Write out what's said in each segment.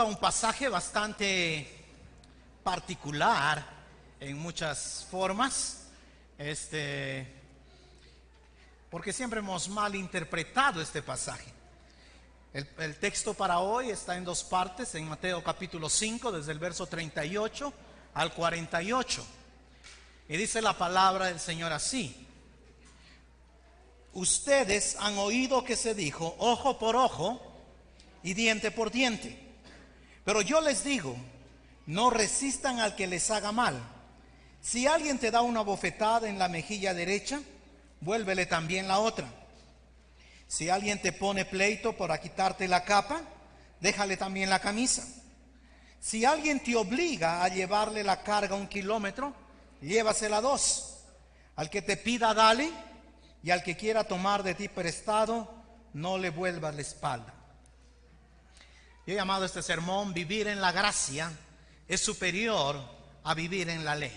Un pasaje bastante particular en muchas formas, porque siempre hemos malinterpretado este pasaje. El texto para hoy está en dos partes, en Mateo capítulo 5, desde el verso 38 al 48. Y dice la palabra del Señor así: ustedes han oído que se dijo, ojo por ojo y diente por diente. Pero yo les digo, no resistan al que les haga mal. Si alguien te da una bofetada en la mejilla derecha, vuélvele también la otra. Si alguien te pone pleito para quitarte la capa, déjale también la camisa. Si alguien te obliga a llevarle la carga 1 kilómetro, llévasela 2. Al que te pida, dale, y al que quiera tomar de ti prestado, no le vuelvas la espalda. Yo he llamado este sermón: vivir en la gracia es superior a vivir en la ley.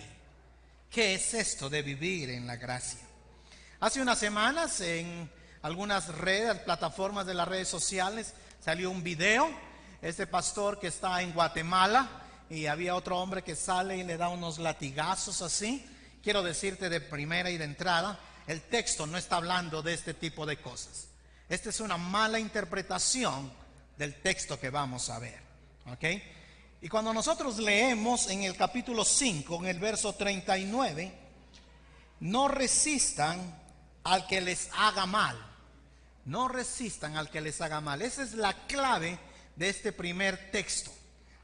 ¿Qué es esto de vivir en la gracia? Hace unas semanas en algunas redes, plataformas de las redes sociales, salió un video. Este pastor que está en Guatemala, y había otro hombre que sale y le da unos latigazos así. Quiero decirte de primera y de entrada, el texto no está hablando de este tipo de cosas. Esta es una mala interpretación del texto que vamos a ver, ¿ok? Y cuando nosotros leemos en el capítulo 5, en el verso 39, no resistan al que les haga mal. No resistan al que les haga mal. Esa es la clave de este primer texto.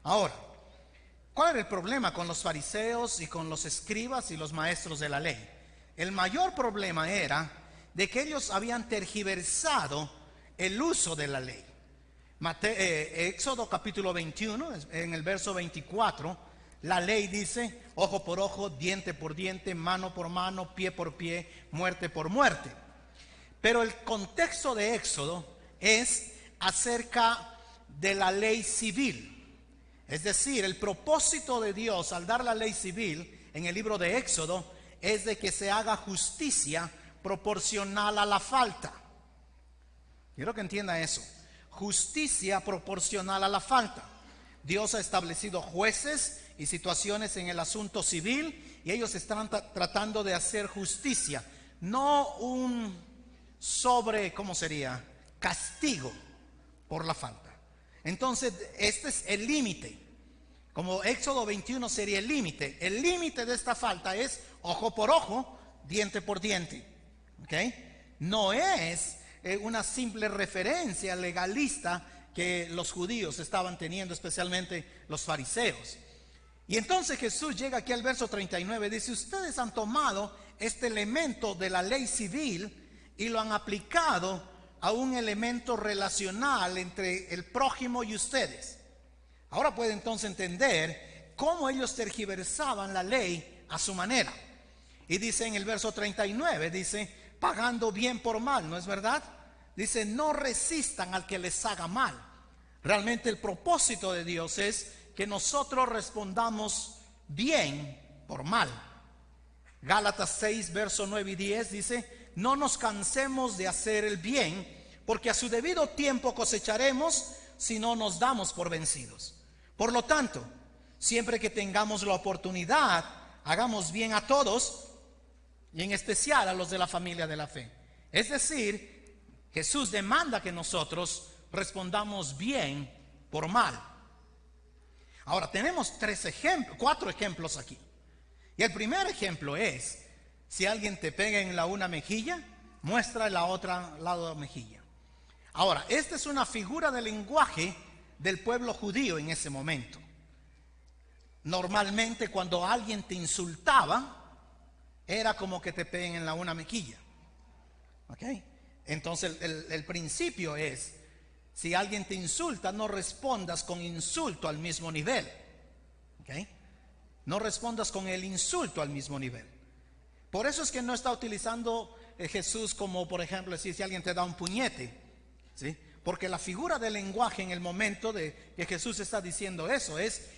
Ahora, ¿cuál era el problema con los fariseos y con los escribas y los maestros de la ley? El mayor problema era de que ellos habían tergiversado el uso de la ley. Éxodo capítulo 21, en el verso 24, la ley dice: ojo por ojo, diente por diente, mano por mano, pie por pie, muerte por muerte. Pero el contexto de Éxodo es acerca de la ley civil. Es decir, el propósito de Dios al dar la ley civil en el libro de Éxodo es de que se haga justicia proporcional a la falta. Quiero que entienda eso. Justicia proporcional a la falta. Dios ha establecido jueces y situaciones en el asunto civil, y ellos están tratando de hacer justicia, no un castigo por la falta. Entonces, este es el límite. Como Éxodo 21 sería el límite. El límite de esta falta es ojo por ojo, diente por diente. ¿Ok? No es una simple referencia legalista que los judíos estaban teniendo, especialmente los fariseos. Y entonces Jesús llega aquí al verso 39, dice: ustedes han tomado este elemento de la ley civil y lo han aplicado a un elemento relacional entre el prójimo y ustedes. Ahora puede entonces entender cómo ellos tergiversaban la ley a su manera. Y dice en el verso 39, dice: pagando bien por mal, ¿no es verdad? Dice: no resistan al que les haga mal. Realmente el propósito de Dios es que nosotros respondamos bien por mal. Gálatas 6, verso 9 y 10 dice: no nos cansemos de hacer el bien, porque a su debido tiempo cosecharemos si no nos damos por vencidos. Por lo tanto, siempre que tengamos la oportunidad, hagamos bien a todos, y en especial a los de la familia de la fe. Es decir, Jesús demanda que nosotros respondamos bien por mal. Ahora tenemos 4 ejemplos aquí. Y el primer ejemplo es: si alguien te pega en la una mejilla, muestra la otra lado de la mejilla. Ahora, esta es una figura de lenguaje del pueblo judío en ese momento. Normalmente cuando alguien te insultaba, era como que te peguen en la una mejilla. ¿Ok? Entonces el principio es: si alguien te insulta, no respondas con insulto al mismo nivel. ¿Ok? No respondas con el insulto al mismo nivel. Por eso es que no está utilizando Jesús como, por ejemplo, decir si alguien te da un puñete, ¿sí? Porque la figura del lenguaje en el momento de que Jesús está diciendo eso es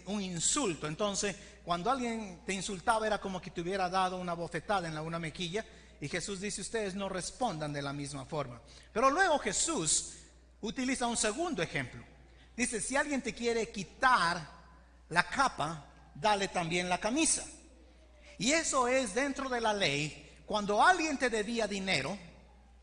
un insulto. Entonces, cuando alguien te insultaba, era como que te hubiera dado una bofetada en la una mejilla. Y Jesús dice: ustedes no respondan de la misma forma. Pero luego Jesús utiliza un segundo ejemplo. Dice, si alguien te quiere quitar la capa, dale también la camisa. Y eso es dentro de la ley. Cuando alguien te debía dinero,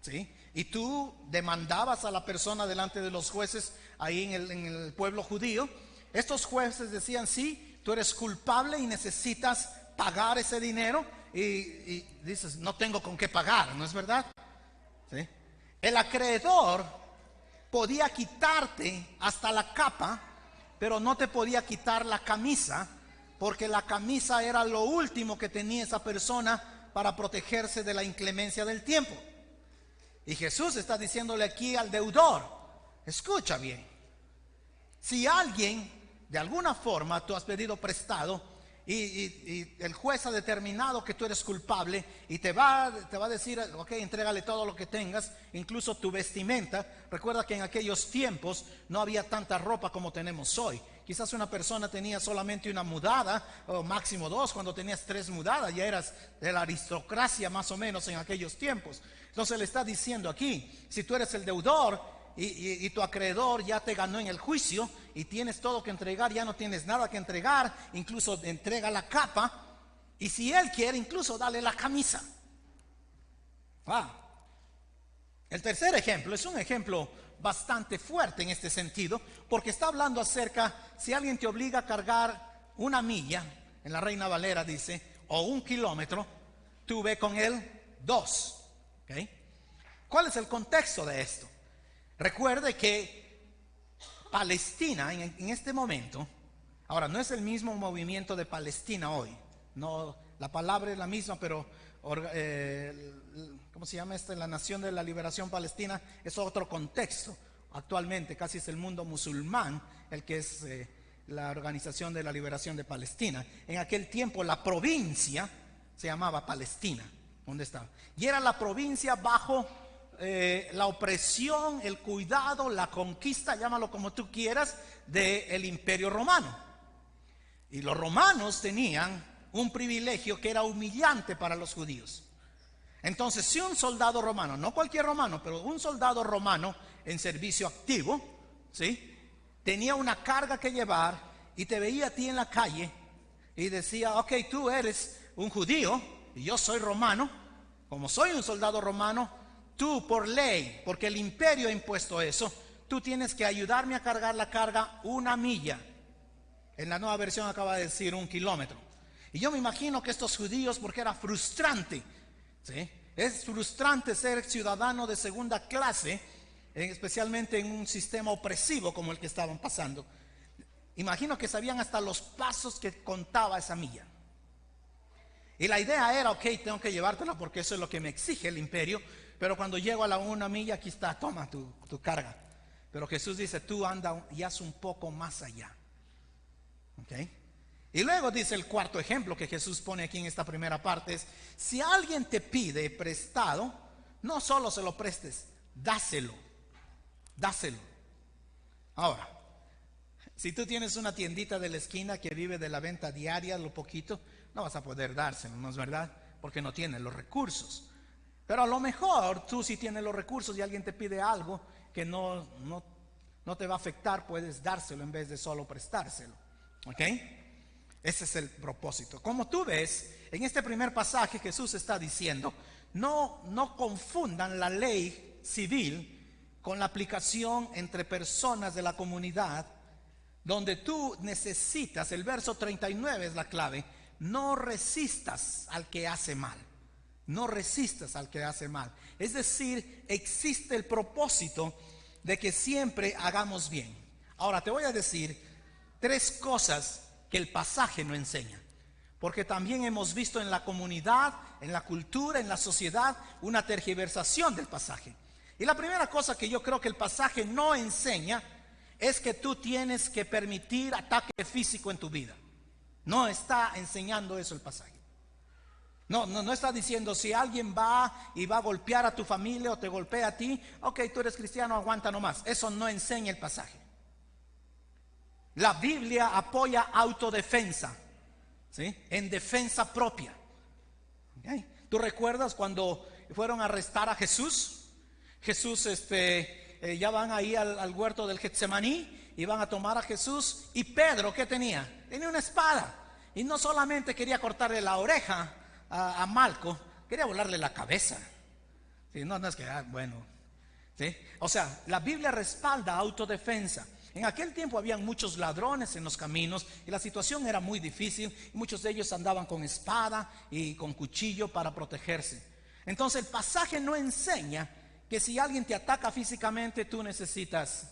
¿sí?, y tú demandabas a la persona delante de los jueces ahí en el pueblo judío, estos jueces decían, sí, tú eres culpable y necesitas pagar ese dinero. Y dices, no tengo con qué pagar, ¿no es verdad? ¿Sí? El acreedor podía quitarte hasta la capa, pero no te podía quitar la camisa, porque la camisa era lo último que tenía esa persona para protegerse de la inclemencia del tiempo. Y Jesús está diciéndole aquí al deudor, escucha bien, si alguien de alguna forma tú has pedido prestado y el juez ha determinado que tú eres culpable y te va a decir, ok, entrégale todo lo que tengas, incluso tu vestimenta. Recuerda que en aquellos tiempos no había tanta ropa como tenemos hoy. Quizás una persona tenía solamente una mudada, o máximo dos. Cuando tenías 3 mudadas ya eras de la aristocracia más o menos en aquellos tiempos. Entonces le está diciendo aquí, si tú eres el deudor y tu acreedor ya te ganó en el juicio y tienes todo que entregar, ya no tienes nada que entregar, incluso entrega la capa, y si él quiere, incluso dale la camisa. El tercer ejemplo es un ejemplo bastante fuerte en este sentido, porque está hablando acerca, si alguien te obliga a cargar 1 milla, en la Reina Valera dice, o 1 kilómetro, tú ve con él 2. ¿Okay? ¿Cuál es el contexto de esto? Recuerde que Palestina en este momento, ahora no es el mismo movimiento de Palestina hoy, no, la palabra es la misma, pero ¿cómo se llama la Nación de la Liberación Palestina? Es otro contexto. Actualmente casi es el mundo musulmán el que es la Organización de la Liberación de Palestina. En aquel tiempo la provincia se llamaba Palestina, ¿dónde estaba? Y era la provincia bajo la opresión, el cuidado, la conquista, llámalo como tú quieras, del Imperio Romano. Y los romanos tenían un privilegio que era humillante para los judíos. Entonces, si un soldado romano, no cualquier romano, pero un soldado romano en servicio activo, ¿sí?, tenía una carga que llevar y te veía a ti en la calle y decía, ok, tú eres un judío y yo soy romano, como soy un soldado romano, tú por ley, porque el imperio ha impuesto eso, tú tienes que ayudarme a cargar la carga 1 milla. En la nueva versión acaba de decir 1 kilómetro. Y yo me imagino que estos judíos, porque era frustrante, ¿sí?, es frustrante ser ciudadano de segunda clase, especialmente en un sistema opresivo como el que estaban pasando. Imagino que sabían hasta los pasos que contaba esa milla. Y la idea era, ok, tengo que llevártela porque eso es lo que me exige el imperio, pero cuando llego a la 1 milla, aquí está, toma tu carga. Pero Jesús dice, tú anda y haz un poco más allá. ¿Ok? Y luego dice el cuarto ejemplo que Jesús pone aquí en esta primera parte es, si alguien te pide prestado, no solo se lo prestes, dáselo. Ahora, si tú tienes una tiendita de la esquina que vive de la venta diaria, lo poquito, no vas a poder dárselo, ¿no es verdad? Porque no tienes los recursos. Pero a lo mejor tú si tienes los recursos y alguien te pide algo que no te va a afectar, puedes dárselo en vez de solo prestárselo. ¿Ok? Ese es el propósito. Como tú ves, en este primer pasaje Jesús está diciendo, no confundan la ley civil con la aplicación entre personas de la comunidad, donde tú necesitas, el verso 39 es la clave, no resistas al que hace mal. No resistas al que hace mal. Es decir, existe el propósito de que siempre hagamos bien. Ahora te voy a decir 3 cosas que el pasaje no enseña, porque también hemos visto en la comunidad, en la cultura, en la sociedad, una tergiversación del pasaje. Y la primera cosa que yo creo que el pasaje no enseña es que tú tienes que permitir ataque físico en tu vida. No está enseñando eso el pasaje. No está diciendo si alguien va y va a golpear a tu familia o te golpea a ti, ok, tú eres cristiano, aguanta nomás. Eso no enseña el pasaje. La Biblia apoya autodefensa, ¿sí?, en defensa propia. ¿Okay? ¿Tú recuerdas cuando fueron a arrestar a Jesús? Jesús ya van ahí al huerto del Getsemaní iban a tomar a Jesús. Y Pedro, ¿qué tenía? Tenía una espada. Y no solamente quería cortarle la oreja a Malco, quería volarle la cabeza. Sí, no es que, bueno. ¿Sí? O sea, la Biblia respalda autodefensa. En aquel tiempo habían muchos ladrones en los caminos y la situación era muy difícil. Y muchos de ellos andaban con espada y con cuchillo para protegerse. Entonces el pasaje no enseña que si alguien te ataca físicamente tú necesitas,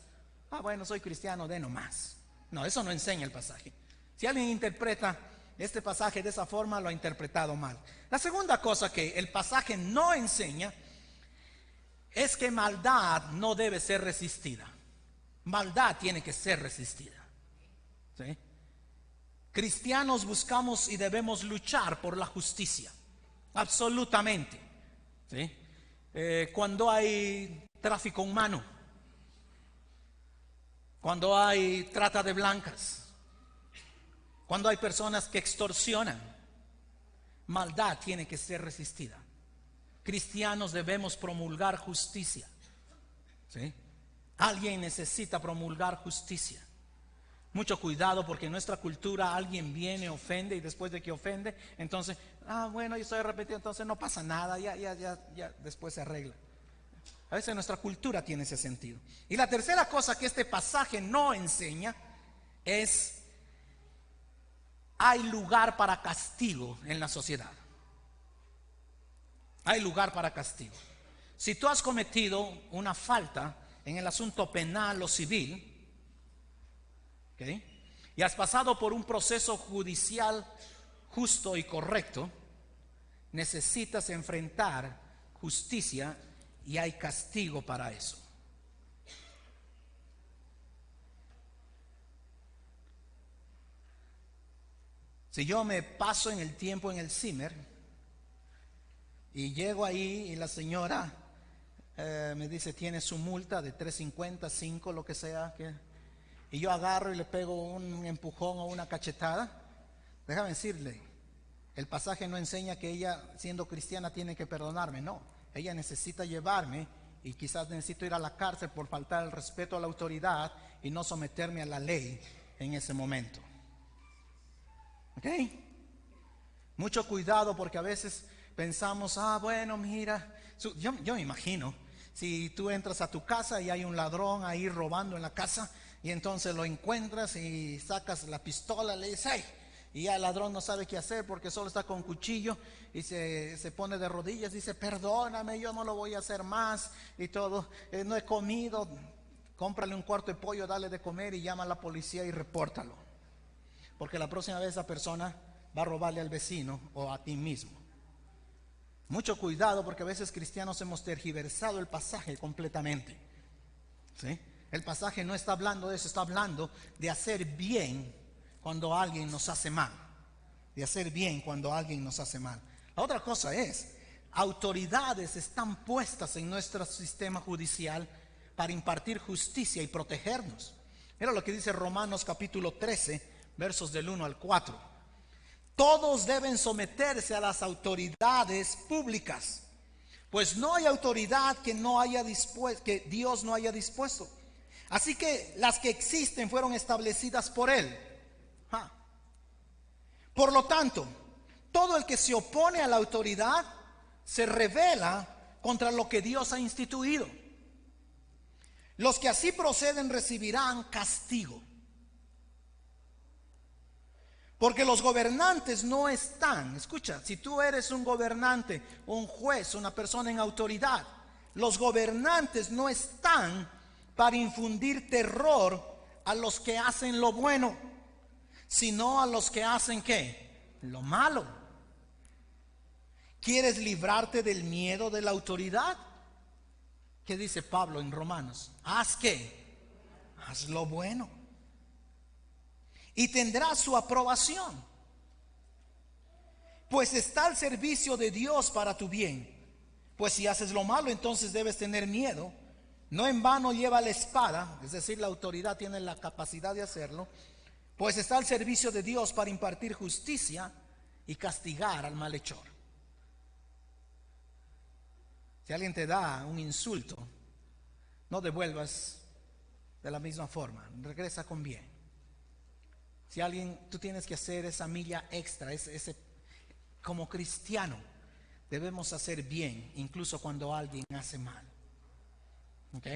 bueno, soy cristiano, de nomás. No, eso no enseña el pasaje. Si alguien interpreta este pasaje de esa forma, lo ha interpretado mal. La segunda cosa que el pasaje no enseña es que maldad no debe ser resistida. Maldad tiene que ser resistida. ¿Sí? Cristianos buscamos y debemos luchar por la justicia. Absolutamente. ¿Sí? Cuando hay tráfico humano, cuando hay trata de blancas, cuando hay personas que extorsionan, maldad tiene que ser resistida. Cristianos debemos promulgar justicia. ¿Sí? Alguien necesita promulgar justicia. Mucho cuidado, porque en nuestra cultura alguien viene, ofende, y después de que ofende, entonces, bueno, yo estoy arrepentido, entonces no pasa nada, ya después se arregla. A veces nuestra cultura tiene ese sentido. Y la tercera cosa que este pasaje no enseña es: hay lugar para castigo en la sociedad. Hay lugar para castigo. Si tú has cometido una falta en el asunto penal o civil, ¿okay?, y has pasado por un proceso judicial justo y correcto, necesitas enfrentar justicia y hay castigo para eso. Si yo me paso en el tiempo en el Zimmer y llego ahí y la señora me dice tiene su multa de $3.50, $5, lo que sea, y yo agarro y le pego un empujón o una cachetada, déjame decirle, el pasaje no enseña que ella, siendo cristiana, tiene que perdonarme. No, ella necesita llevarme y quizás necesito ir a la cárcel por faltar el respeto a la autoridad y no someterme a la ley en ese momento. ¿Ok? Mucho cuidado, porque a veces pensamos, bueno, mira, yo me imagino, si tú entras a tu casa y hay un ladrón ahí robando en la casa, y entonces lo encuentras y sacas la pistola, le dices, ¡hey! Y ya el ladrón no sabe qué hacer porque solo está con cuchillo y se pone de rodillas y dice, perdóname, yo no lo voy a hacer más y todo, no he comido. Cómprale un cuarto de pollo, dale de comer y llama a la policía y repórtalo, porque la próxima vez esa persona va a robarle al vecino o a ti mismo. Mucho cuidado, porque a veces cristianos hemos tergiversado el pasaje completamente. ¿Sí? El pasaje no está hablando de eso, está hablando de hacer bien cuando alguien nos hace mal. De hacer bien cuando alguien nos hace mal. La otra cosa es, autoridades están puestas en nuestro sistema judicial para impartir justicia y protegernos. Mira lo que dice Romanos capítulo 13, versos del 1 al 4. Todos deben someterse a las autoridades públicas, pues no hay autoridad que Dios no haya dispuesto. Así que las que existen fueron establecidas por Él. Por lo tanto, todo el que se opone a la autoridad se rebela contra lo que Dios ha instituido. Los que así proceden recibirán castigo. Porque los gobernantes no están, escucha, si tú eres un gobernante, un juez, una persona en autoridad, los gobernantes no están para infundir terror a los que hacen lo bueno, sino a los que hacen ¿qué? Lo malo. ¿Quieres librarte del miedo de la autoridad? ¿Qué dice Pablo en Romanos? ¿Haz qué? Haz lo bueno, y tendrás su aprobación, pues está al servicio de Dios para tu bien. Pues si haces lo malo, entonces debes tener miedo. No en vano lleva la espada, es decir, la autoridad tiene la capacidad de hacerlo, pues está al servicio de Dios para impartir justicia y castigar al malhechor. Si alguien te da un insulto, no devuelvas de la misma forma, regresa con bien. Si tú tienes que hacer esa milla extra, como cristiano, debemos hacer bien, incluso cuando alguien hace mal. ¿Ok?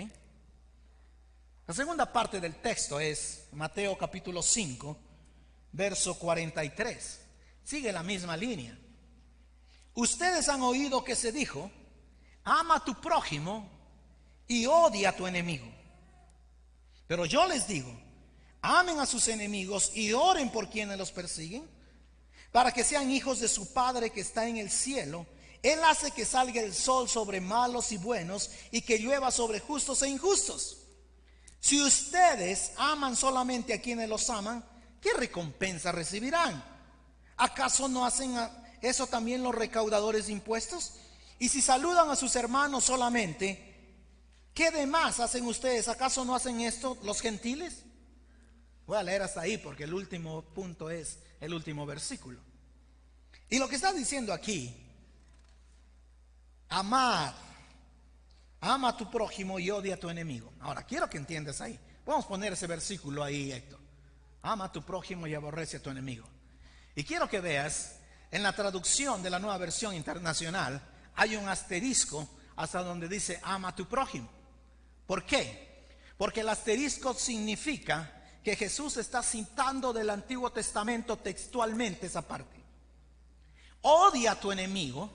La segunda parte del texto es Mateo capítulo 5, verso 43. Sigue la misma línea. Ustedes han oído que se dijo: ama a tu prójimo y odia a tu enemigo. Pero yo les digo: amen a sus enemigos y oren por quienes los persiguen, para que sean hijos de su Padre que está en el cielo. Él hace que salga el sol sobre malos y buenos, y que llueva sobre justos e injustos. Si ustedes aman solamente a quienes los aman, ¿qué recompensa recibirán? ¿Acaso no hacen eso también los recaudadores de impuestos? Y si saludan a sus hermanos solamente, ¿qué demás hacen ustedes? ¿Acaso no hacen esto los gentiles? Voy a leer hasta ahí porque el último punto es el último versículo. Y lo que está diciendo aquí: ama a tu prójimo y odia a tu enemigo. Ahora quiero que entiendas ahí. Vamos a poner ese versículo ahí, Héctor. Ama a tu prójimo y aborrece a tu enemigo. Y quiero que veas, en la traducción de la Nueva Versión Internacional hay un asterisco hasta donde dice ama a tu prójimo. ¿Por qué? Porque el asterisco significa que Jesús está citando del Antiguo Testamento textualmente esa parte. Odia a tu enemigo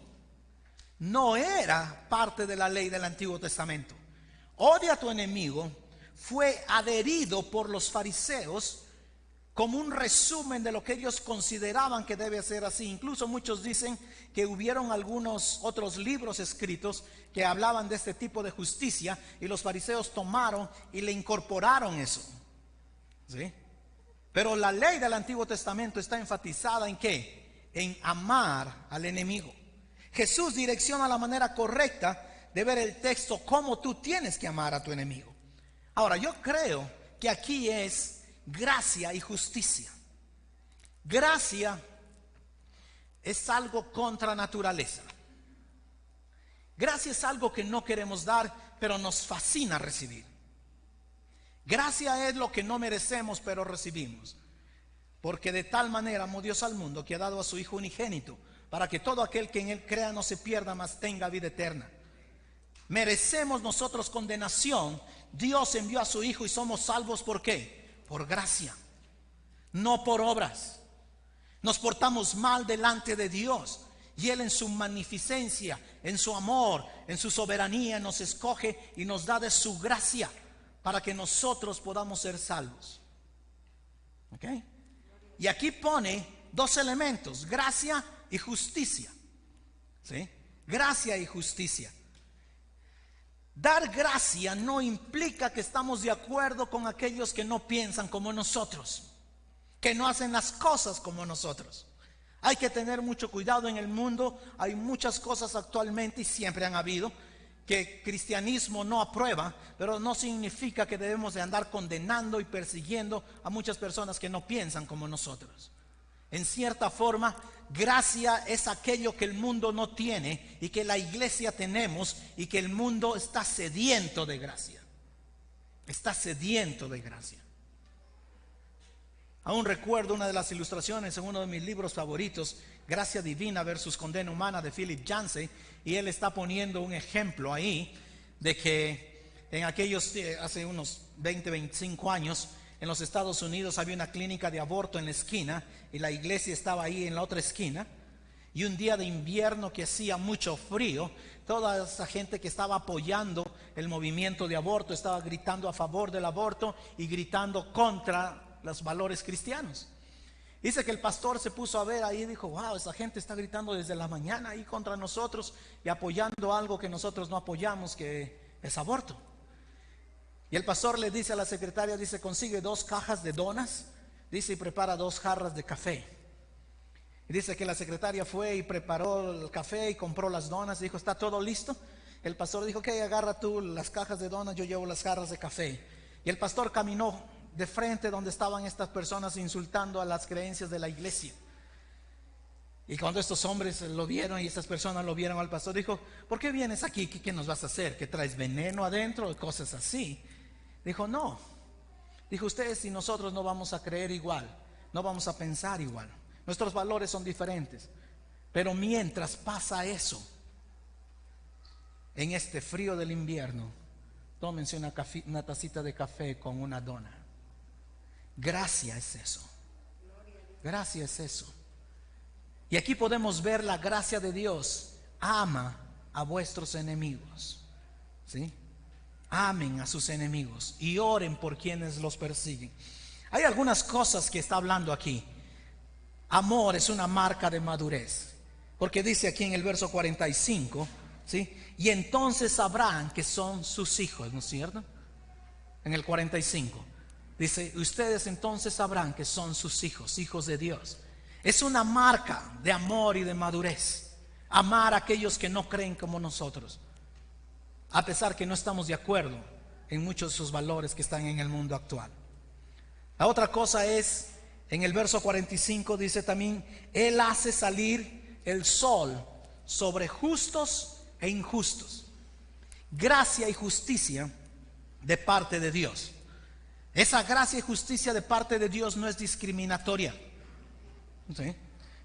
no era parte de la ley del Antiguo Testamento. Odia a tu enemigo fue adherido por los fariseos como un resumen de lo que ellos consideraban que debe ser así. Incluso muchos dicen que hubieron algunos otros libros escritos que hablaban de este tipo de justicia, y los fariseos tomaron y le incorporaron eso. ¿Sí? Pero la ley del Antiguo Testamento está enfatizada ¿en qué? En amar al enemigo. Jesús direcciona la manera correcta de ver el texto, cómo tú tienes que amar a tu enemigo. Ahora, yo creo que aquí es gracia y justicia. Gracia es algo contra naturaleza. Gracia es algo que no queremos dar, pero nos fascina recibir. Gracia es lo que no merecemos, pero recibimos. Porque de tal manera amó Dios al mundo, que ha dado a su Hijo unigénito, para que todo aquel que en él crea no se pierda, mas tenga vida eterna. Merecemos nosotros condenación. Dios envió a su Hijo y somos salvos. ¿Por qué? Por gracia, no por obras. Nos portamos mal delante de Dios, y Él en su magnificencia, en su amor, en su soberanía nos escoge y nos da de su gracia para que nosotros podamos ser salvos. ¿Ok? Y aquí pone dos elementos: gracia y justicia. ¿Sí? Gracia y justicia. Dar gracia no implica que estamos de acuerdo con aquellos que no piensan como nosotros, que no hacen las cosas como nosotros. Hay que tener mucho cuidado. En el mundo hay muchas cosas actualmente, y siempre han habido, que cristianismo no aprueba, pero no significa que debemos de andar condenando y persiguiendo a muchas personas que no piensan como nosotros. En cierta forma, gracia es aquello que el mundo no tiene y que la iglesia tenemos, y que el mundo está sediento de gracia. Está sediento de gracia. Aún recuerdo una de las ilustraciones en uno de mis libros favoritos, Gracia Divina versus Condena Humana, de Philip Yancey, y él está poniendo un ejemplo ahí de que en aquellos, hace unos 25 años, en los Estados Unidos había una clínica de aborto en la esquina, y la iglesia estaba ahí en la otra esquina. Y un día de invierno que hacía mucho frío, toda esa gente que estaba apoyando el movimiento de aborto estaba gritando a favor del aborto y gritando contra los valores cristianos. Dice que el pastor se puso a ver ahí y dijo: wow, esa gente está gritando desde la mañana ahí contra nosotros y apoyando algo que nosotros no apoyamos, que es aborto. Y el pastor le dice a la secretaria, dice: consigue 2 cajas de donas, dice, y prepara 2 jarras de café. Y dice que la secretaria fue y preparó el café y compró las donas, dijo: ¿está todo listo? El pastor dijo: ok, agarra tú las cajas de donas, yo llevo las jarras de café. Y el pastor caminó de frente donde estaban estas personas insultando a las creencias de la iglesia. Y cuando estos hombres lo vieron y estas personas lo vieron al pastor, dijo: ¿por qué vienes aquí? ¿Qué nos vas a hacer? ¿Que traes veneno adentro? Cosas así. Dijo: no, Dijo, ustedes y nosotros no vamos a creer igual, no vamos a pensar igual. Nuestros valores son diferentes. Pero mientras pasa eso, en este frío del invierno, tómense una tacita de café con una dona. Gracia es eso. Gracia es eso. Y aquí podemos ver la gracia de Dios. Ama a vuestros enemigos, ¿sí? Amen a sus enemigos y oren por quienes los persiguen. Hay algunas cosas que está hablando aquí. Amor es una marca de madurez, porque dice aquí en el verso 45, ¿sí? Y entonces sabrán que son sus hijos, ¿no es cierto? En el 45 dice, ustedes entonces sabrán que son sus hijos, hijos de Dios. Es una marca de amor y de madurez. Amar a aquellos que no creen como nosotros, a pesar que no estamos de acuerdo en muchos de sus valores que están en el mundo actual. La otra cosa es, en el verso 45 dice también, Él hace salir el sol sobre justos e injustos. Gracia y justicia de parte de Dios. Esa gracia y justicia de parte de Dios no es discriminatoria, ¿sí?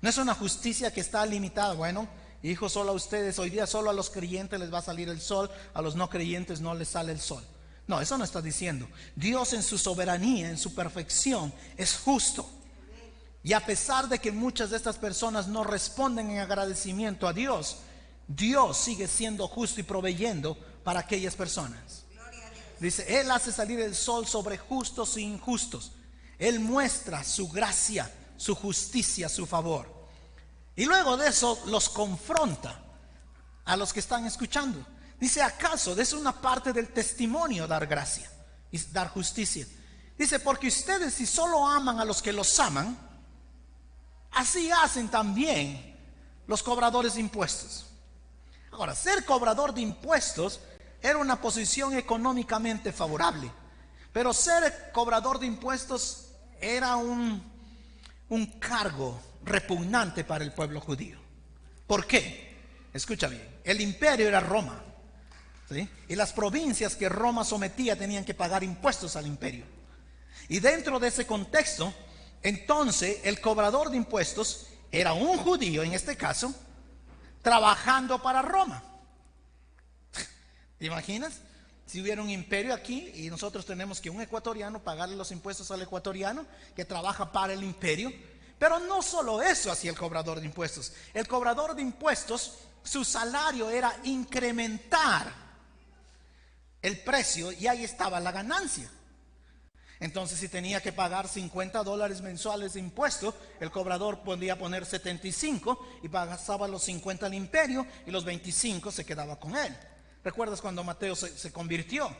No es una justicia que está limitada. Bueno, hijos, solo a ustedes, hoy día solo a los creyentes les va a salir el sol, a los no creyentes no les sale el sol. No, eso no está diciendo. Dios en su soberanía, en su perfección, es justo. Y a pesar de que muchas de estas personas no responden en agradecimiento a Dios, Dios sigue siendo justo y proveyendo para aquellas personas. Dice, Él hace salir el sol sobre justos e injustos. Él muestra su gracia, su justicia, su favor. Y luego de eso los confronta a los que están escuchando. Dice, ¿acaso es una parte del testimonio dar gracia y dar justicia? Dice, porque ustedes si solo aman a los que los aman, así hacen también los cobradores de impuestos. Ahora, ser cobrador de impuestos era una posición económicamente favorable, pero ser cobrador de impuestos era un cargo repugnante para el pueblo judío. ¿Por qué? Escucha bien, el imperio era Roma, ¿sí? Y las provincias que Roma sometía tenían que pagar impuestos al imperio. Y dentro de ese contexto, entonces el cobrador de impuestos era un judío, en este caso, trabajando para Roma. ¿Te imaginas? Si hubiera un imperio aquí y nosotros tenemos que un ecuatoriano pagarle los impuestos al ecuatoriano que trabaja para el imperio. Pero no solo eso hacía el cobrador de impuestos. El cobrador de impuestos, su salario era incrementar el precio y ahí estaba la ganancia. Entonces, si tenía que pagar $50 mensuales de impuestos, el cobrador podía poner 75 y pagaba los 50 al imperio y los 25 se quedaba con él. ¿Recuerdas cuando Mateo se convirtió?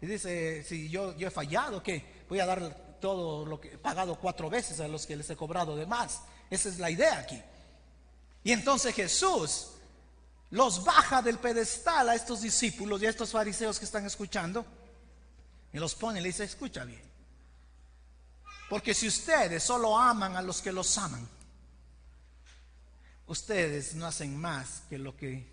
Y dice, si yo he fallado, ¿qué? Voy a dar todo lo que he pagado 4 veces a los que les he cobrado de más. Esa es la idea aquí. Y entonces Jesús los baja del pedestal a estos discípulos y a estos fariseos que están escuchando y los pone y le dice, escucha bien, porque si ustedes solo aman a los que los aman, ustedes no hacen más que lo que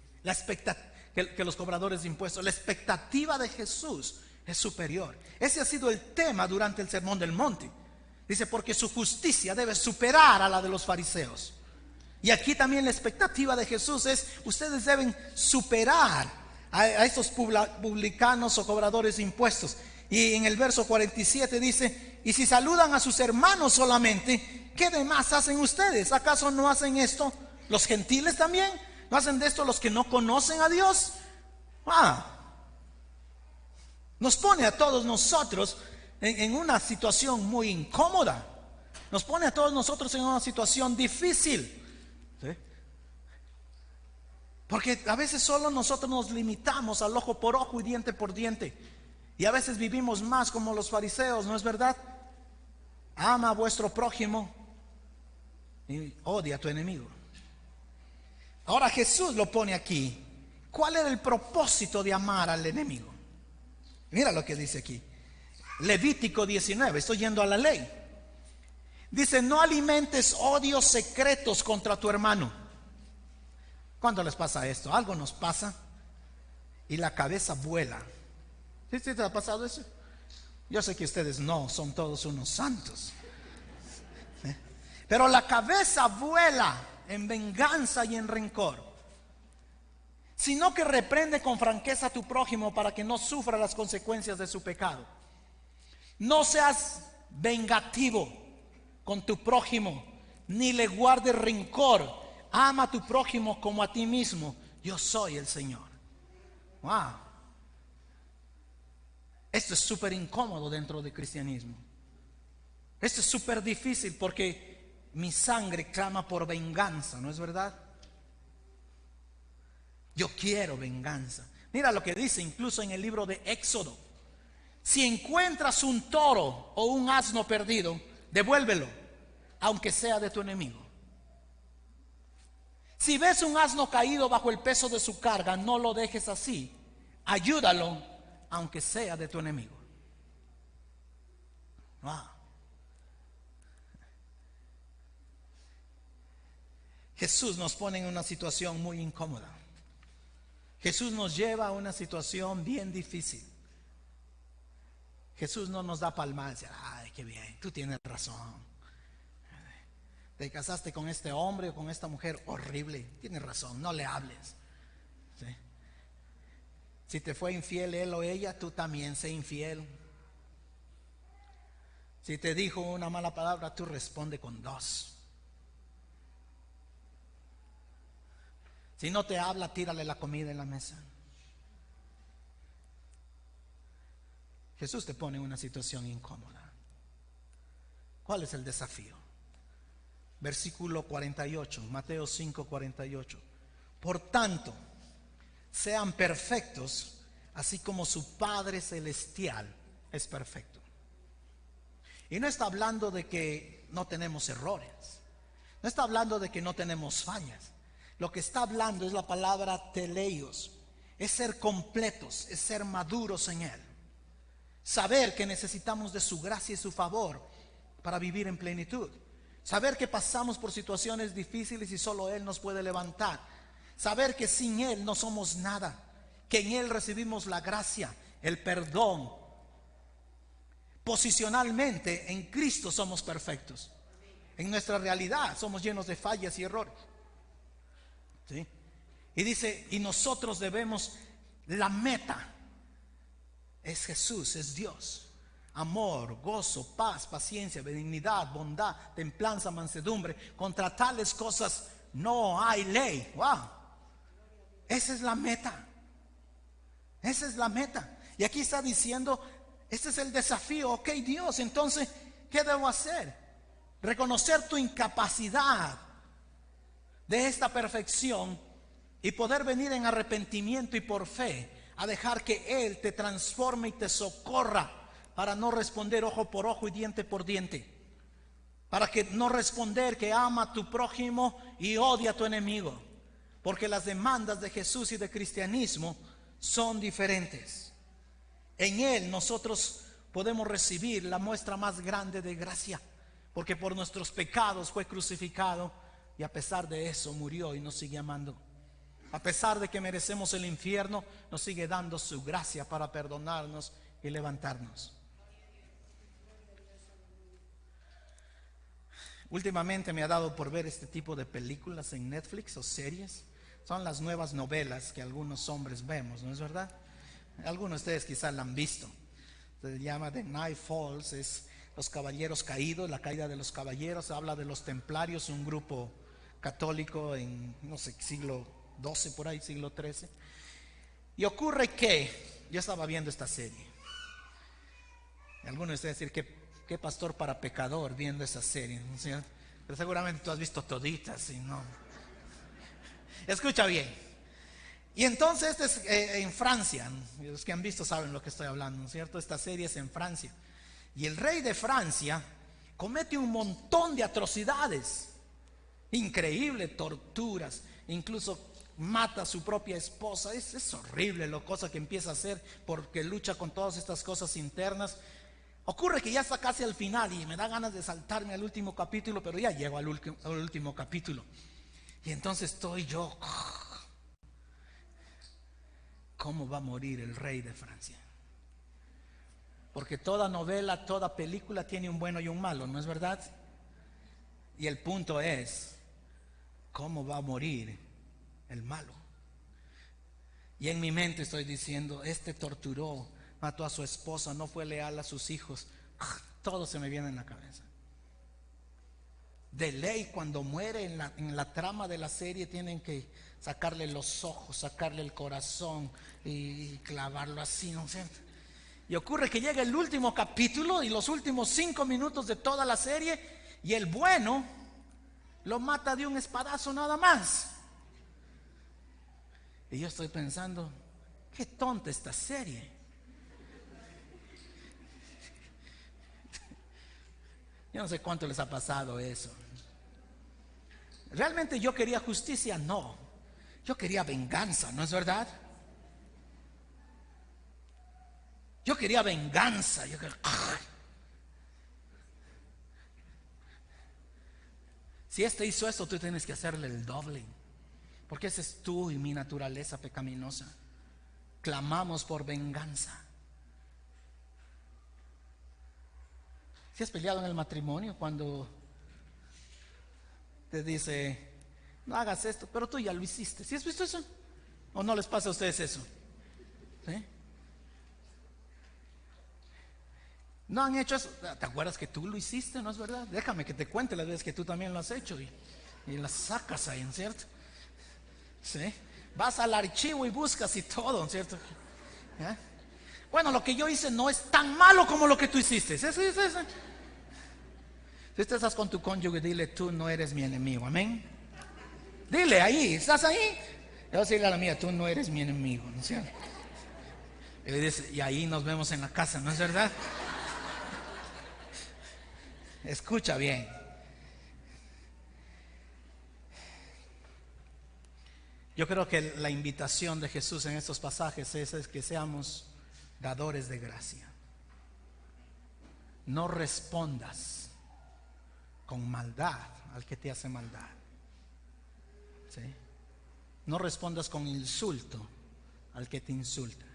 que los cobradores de impuestos. La expectativa de Jesús es superior. Ese ha sido el tema durante el Sermón del Monte. Dice, porque su justicia debe superar a la de los fariseos. Y aquí también la expectativa de Jesús es, ustedes deben superar a estos publicanos o cobradores de impuestos. Y en el verso 47 dice, y si saludan a sus hermanos solamente, ¿qué demás hacen ustedes? ¿Acaso no hacen esto los gentiles también? ¿No hacen de esto los que no conocen a Dios? Nos pone a todos nosotros en una situación muy incómoda. Nos pone a todos nosotros en una situación difícil, ¿sí? Porque a veces solo nosotros nos limitamos al ojo por ojo y diente por diente. Y a veces vivimos más como los fariseos, ¿no es verdad? Ama a vuestro prójimo y odia a tu enemigo. Ahora Jesús lo pone aquí. ¿Cuál era el propósito de amar al enemigo? Mira lo que dice aquí. Levítico 19, estoy yendo a la ley. Dice, no alimentes odios secretos contra tu hermano. ¿Cuándo les pasa esto? Algo nos pasa y la cabeza vuela. ¿Sí te ha pasado eso? Yo sé que ustedes no, son todos unos santos. Pero la cabeza vuela en venganza y en rencor, sino que reprende con franqueza a tu prójimo para que no sufra las consecuencias de su pecado. No seas vengativo con tu prójimo, ni le guardes rencor. Ama a tu prójimo como a ti mismo. Yo soy el Señor. Wow. Esto es súper incómodo dentro del cristianismo. Esto es súper difícil porque mi sangre clama por venganza, ¿no es verdad? Yo quiero venganza. Mira lo que dice incluso en el libro de Éxodo. Si encuentras un toro o un asno perdido, devuélvelo, aunque sea de tu enemigo. Si ves un asno caído bajo el peso de su carga, no lo dejes así. Ayúdalo, aunque sea de tu enemigo. Wow. Jesús nos pone en una situación muy incómoda. Jesús nos lleva a una situación bien difícil. Jesús no nos da palmas. Ay, qué bien, tú tienes razón. Te casaste con este hombre o con esta mujer horrible. Tienes razón, no le hables. ¿Sí? Si te fue infiel él o ella, tú también sé infiel. Si te dijo una mala palabra, tú responde con 2. Si no te habla, tírale la comida en la mesa. Jesús te pone en una situación incómoda. ¿Cuál es el desafío? Versículo 48, Mateo 5, 48. Por tanto, sean perfectos, así como su Padre Celestial es perfecto. Y no está hablando de que no tenemos errores. No está hablando de que no tenemos fallas. Lo que está hablando es la palabra teleios. Es ser completos, es ser maduros en Él. Saber que necesitamos de su gracia y su favor para vivir en plenitud. Saber que pasamos por situaciones difíciles y solo Él nos puede levantar. Saber que sin Él no somos nada. Que en Él recibimos la gracia, el perdón. Posicionalmente en Cristo somos perfectos. En nuestra realidad somos llenos de fallas y errores. ¿Sí? Y dice, y nosotros debemos, la meta es Jesús, es Dios. Amor, gozo, paz, paciencia, benignidad, bondad, templanza, mansedumbre. Contra tales cosas no hay ley. Wow. Esa es la meta. Esa es la meta. Y aquí está diciendo, este es el desafío. Ok, Dios, entonces, ¿qué debo hacer? Reconocer tu incapacidad de esta perfección y poder venir en arrepentimiento y por fe a dejar que Él te transforme y te socorra para no responder ojo por ojo y diente por diente, para que no responder que ama a tu prójimo y odia a tu enemigo, porque las demandas de Jesús y de cristianismo son diferentes. En Él nosotros podemos recibir la muestra más grande de gracia, porque por nuestros pecados fue crucificado y a pesar de eso murió y nos sigue amando. A pesar de que merecemos el infierno, nos sigue dando su gracia para perdonarnos y levantarnos. Últimamente me ha dado por ver este tipo de películas en Netflix o series. Son las nuevas novelas que algunos hombres vemos, ¿no es verdad? Algunos de ustedes quizás la han visto. Se llama The Night Falls, es los caballeros caídos, la caída de los caballeros. Habla de los templarios, un grupo católico en, no sé, siglo XII por ahí, siglo XIII. Y ocurre que yo estaba viendo esta serie. Algunos de ustedes decir, ¿qué pastor para pecador viendo esa serie? ¿Sí? Pero seguramente tú has visto toditas y no. Escucha bien. Y entonces este es en Francia. Los que han visto saben lo que estoy hablando, ¿no es cierto? Esta serie es en Francia. Y el rey de Francia comete un montón de atrocidades. Increíble, torturas, incluso mata a su propia esposa. Es horrible la cosa que empieza a hacer porque lucha con todas estas cosas internas. Ocurre que ya está casi al final y me da ganas de saltarme al último capítulo, pero ya llego al último capítulo. Y entonces estoy yo, ¿cómo va a morir el rey de Francia? Porque toda novela, toda película tiene un bueno y un malo, ¿no es verdad? Y el punto es, ¿cómo va a morir el malo? Y en mi mente estoy diciendo, este torturó, mató a su esposa, no fue leal a sus hijos. Todo se me viene en la cabeza. De ley, cuando muere en la trama de la serie, tienen que sacarle los ojos, sacarle el corazón y clavarlo así, ¿no es cierto? Y ocurre que llega el último capítulo y los últimos 5 minutos de toda la serie, y el bueno lo mata de un espadazo nada más. Y yo estoy pensando, qué tonta esta serie. Yo no sé cuánto les ha pasado eso. ¿Realmente yo quería justicia? No. Yo quería venganza, ¿no es verdad? Yo quería venganza. Si este hizo eso, tú tienes que hacerle el doble. Porque ese es tú y mi naturaleza pecaminosa. Clamamos por venganza. Si has peleado en el matrimonio cuando te dice, no hagas esto, pero tú ya lo hiciste. ¿Sí has visto eso? ¿O no les pasa a ustedes eso? ¿Sí? No han hecho eso. ¿Te acuerdas que tú lo hiciste? ¿No es verdad? Déjame que te cuente las veces que tú también lo has hecho y las sacas ahí, ¿cierto? ¿Sí? Vas al archivo y buscas y todo, ¿cierto? ¿Ya? Bueno, lo que yo hice no es tan malo como lo que tú hiciste. ¿Sí? Si tú estás con tu cónyuge, dile, tú no eres mi enemigo, amén. Dile ahí, ¿estás ahí? Yo voy a decirle a la mía, tú no eres mi enemigo, ¿no es cierto? Y le dice, y ahí nos vemos en la casa, ¿no es verdad? Escucha bien. Yo creo que la invitación de Jesús en estos pasajes es que seamos dadores de gracia. No respondas con maldad al que te hace maldad. ¿Sí? No respondas con insulto al que te insulta.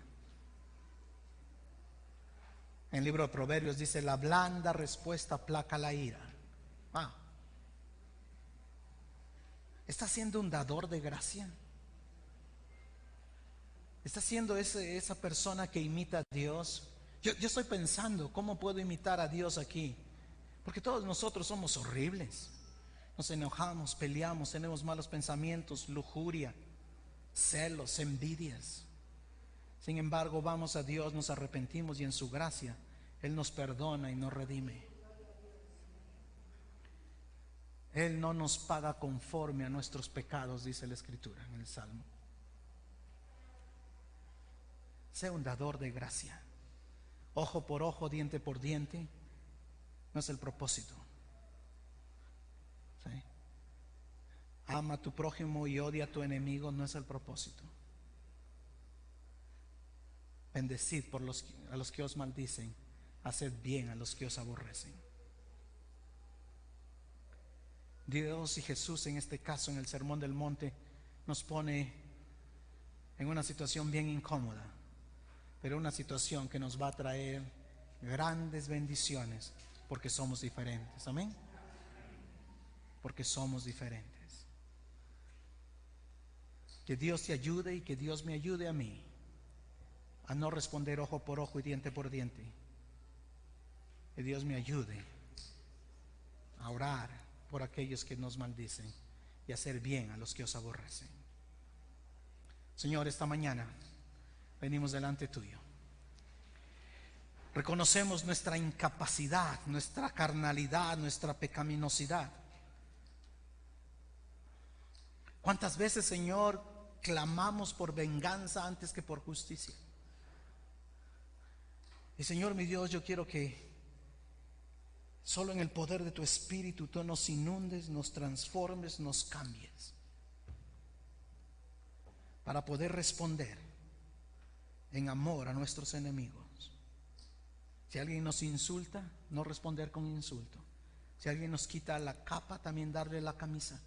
En el libro de Proverbios dice, la blanda respuesta aplaca la ira. ¿Estás siendo un dador de gracia? ¿Estás siendo esa persona que imita a Dios? Yo estoy pensando, ¿cómo puedo imitar a Dios aquí? Porque todos nosotros somos horribles. Nos enojamos, peleamos, tenemos malos pensamientos, lujuria, celos, envidias. Sin embargo, vamos a Dios, nos arrepentimos y en su gracia Él nos perdona y nos redime. Él no nos paga conforme a nuestros pecados, dice la Escritura en el Salmo. Sé un dador de gracia. Ojo por ojo, diente por diente, no es el propósito. ¿Sí? Ama a tu prójimo y odia a tu enemigo, no es el propósito. Bendecid a los que os maldicen, haced bien a los que os aborrecen. Dios y Jesús en este caso, en el Sermón del Monte, nos pone en una situación bien incómoda, pero una situación que nos va a traer grandes bendiciones porque somos diferentes. Amén. Porque somos diferentes. Que Dios te ayude y que Dios me ayude a mí a no responder ojo por ojo y diente por diente. Que Dios me ayude a orar por aquellos que nos maldicen y hacer bien a los que os aborrecen. Señor, esta mañana venimos delante tuyo. Reconocemos nuestra incapacidad, nuestra carnalidad, nuestra pecaminosidad. ¿Cuántas veces, Señor, clamamos por venganza antes que por justicia? Y Señor, mi Dios, yo quiero que solo en el poder de tu Espíritu tú nos inundes, nos transformes, nos cambies para poder responder en amor a nuestros enemigos. Si alguien nos insulta, no responder con insulto. Si alguien nos quita la capa, también darle la camisa.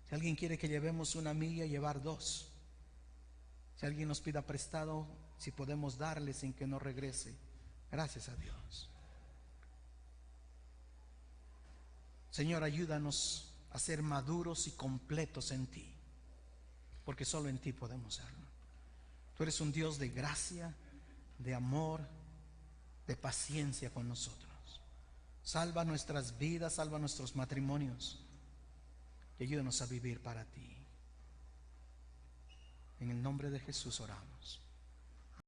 Si alguien quiere que llevemos 1 milla, llevar 2. Si alguien nos pida prestado, si podemos darle sin que nos regrese, Gracias a Dios. Señor, ayúdanos a ser maduros y completos en ti, porque solo en ti podemos serlo. Tú eres un Dios de gracia, de amor, de paciencia con nosotros. Salva nuestras vidas, salva nuestros matrimonios y ayúdanos a vivir para ti. En el nombre de Jesús oramos.